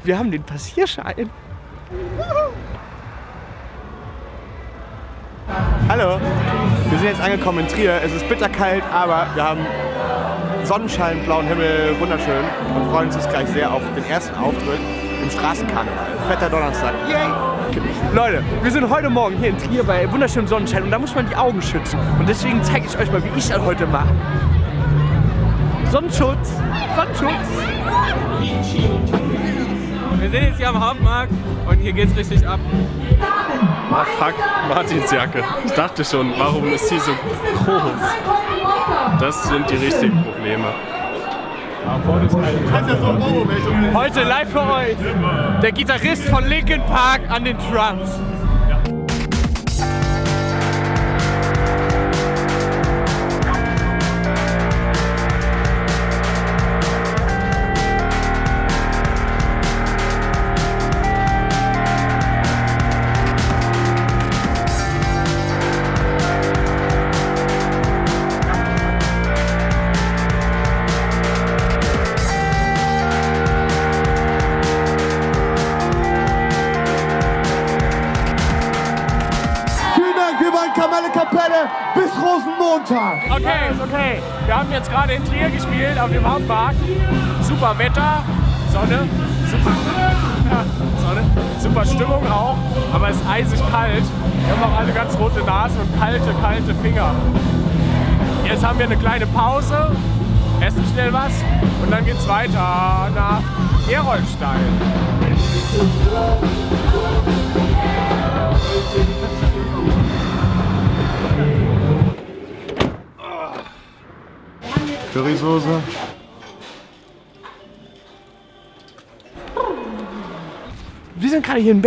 Wir haben den Passierschein. Hallo, wir sind jetzt angekommen in Trier. Es ist bitterkalt, aber wir haben Sonnenschein, blauen Himmel, wunderschön und freuen uns gleich sehr auf den ersten Auftritt im Straßenkarneval. Fetter Donnerstag. Yay! Leute, wir sind heute Morgen hier in Trier bei wunderschönem Sonnenschein und da muss man die Augen schützen. Und deswegen zeige ich euch mal, wie ich das heute mache. Sonnenschutz! Sonnenschutz! Wir sind jetzt hier am Hauptmarkt und hier geht's richtig ab. Ah fuck, Martins Jacke. Ich dachte schon, warum ist sie so groß? Das sind die richtigen Probleme. Heute live für euch der Gitarrist von Linkin Park an den Drums. Kapelle bis Rosenmontag. Okay. Wir haben jetzt gerade in Trier gespielt auf dem Hauptmarkt. Super Wetter, Sonne, super Stimmung auch, aber es ist eisig kalt. Wir haben auch alle ganz rote Nase und kalte Finger. Jetzt haben wir eine kleine Pause, essen schnell was und dann geht's weiter nach Gerolstein. Currysoße. Wir sind gerade hier in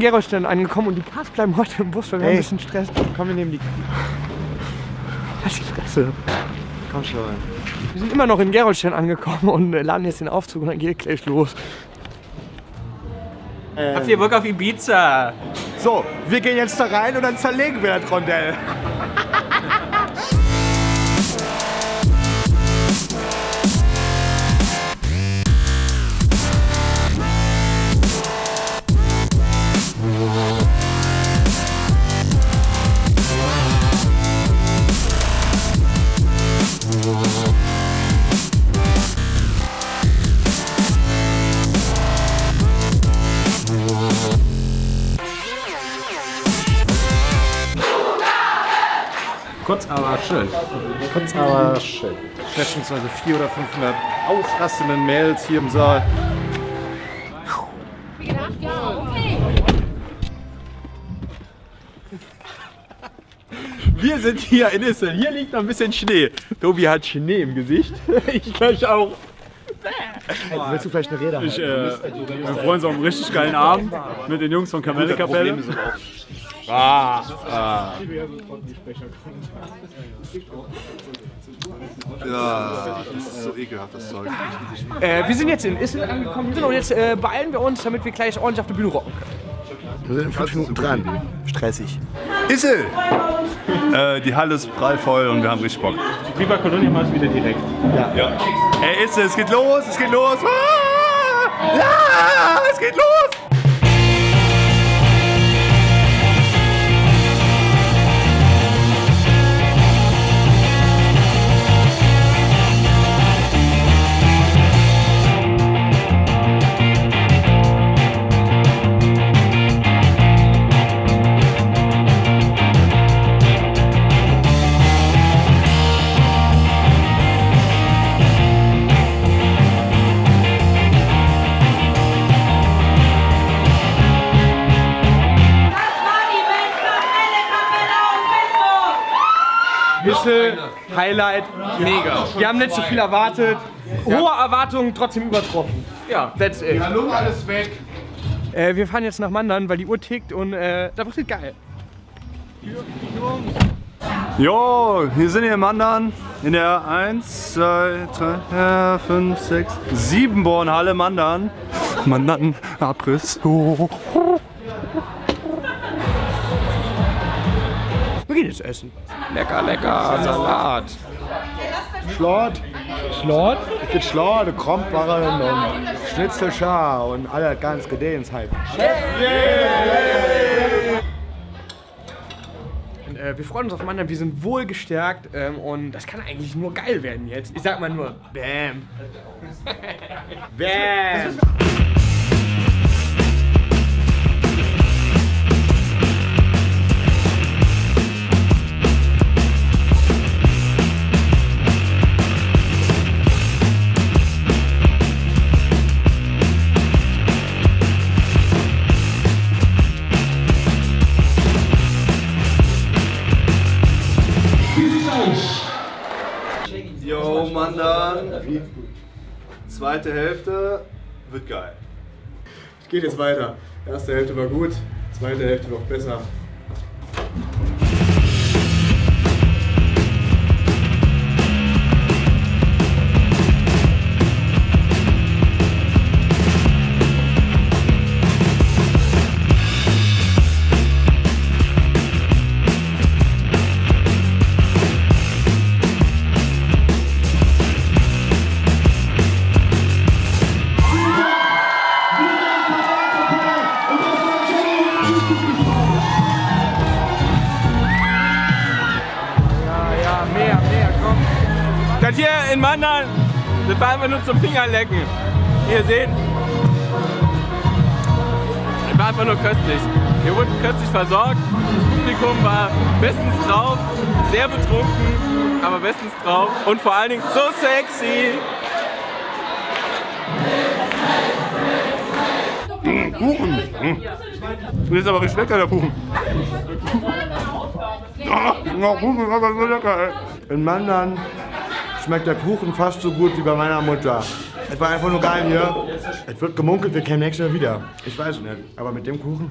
Gerolstein angekommen und die Cars bleiben heute im Bus, weil wir haben ein bisschen Stress. Komm, wir nehmen die. Halt die Fresse. Komm schon. Wir sind immer noch in Gerolstein angekommen und laden jetzt den Aufzug und dann geht gleich los. Habt ihr Bock auf Ibiza? So, wir gehen jetzt da rein und dann zerlegen wir das Rondell. Kurz aber schön. Schätzungsweise 400 oder 500 ausrastenden Mails hier im Saal. Wir sind hier in Issel. Hier liegt noch ein bisschen Schnee. Tobi hat Schnee im Gesicht. Ich gleich auch. Willst du vielleicht eine Rede halten? Wir freuen uns auf einen richtig geilen Abend mit den Jungs von Kapelle. Ja, das ist so ekelhaft, das Zeug. Wir sind jetzt in Issel angekommen und jetzt beeilen wir uns, damit wir gleich ordentlich auf der Bühne rocken können. Wir sind in 5 Minuten dran. Stressig. Issel! Die Halle ist prallvoll und wir haben richtig Bock. Viva Colonia mal wieder direkt. Ja. Ey, Issel, es geht los, es geht los! Ah! Ja, es geht los! Issel, Highlight, mega. Wir haben nicht so viel erwartet. Hohe Erwartungen, trotzdem übertroffen. Ja, that's it. Hallo, alles weg! Wir fahren jetzt nach Mandern, weil die Uhr tickt und da wird geil. Jo, wir sind hier in Mandern in der 1, 2, 3, 5, 6, 7 Bornhalle Mandern. Mandern, Abriss. Oh. Wir gehen jetzt essen. Lecker, Salat. Schlort. geht schlau, der Krompbarren und Schnitzelschar und alle ganz gedehnt halt. Wir freuen uns auf Mannheim, wir sind wohl gestärkt und das kann eigentlich nur geil werden jetzt. Ich sag mal nur Bam. Bam. Jo, Mann, dann. Zweite Hälfte wird geil. Es geht jetzt weiter. Erste Hälfte war gut, zweite Hälfte noch besser. Das hier in Mannheim, das war einfach nur zum Fingerlecken. Wie ihr seht, das war einfach nur köstlich. Wir wurden köstlich versorgt, das Publikum war bestens drauf, sehr betrunken, aber bestens drauf und vor allen Dingen so sexy. Kuchen. Das ist aber richtig lecker, der Kuchen. Ja, Kuchen ist aber so lecker, ey. In Mandern schmeckt der Kuchen fast so gut wie bei meiner Mutter. Es war einfach nur geil hier. Es wird gemunkelt, wir kämen nächstes Jahr wieder. Ich weiß nicht, aber mit dem Kuchen.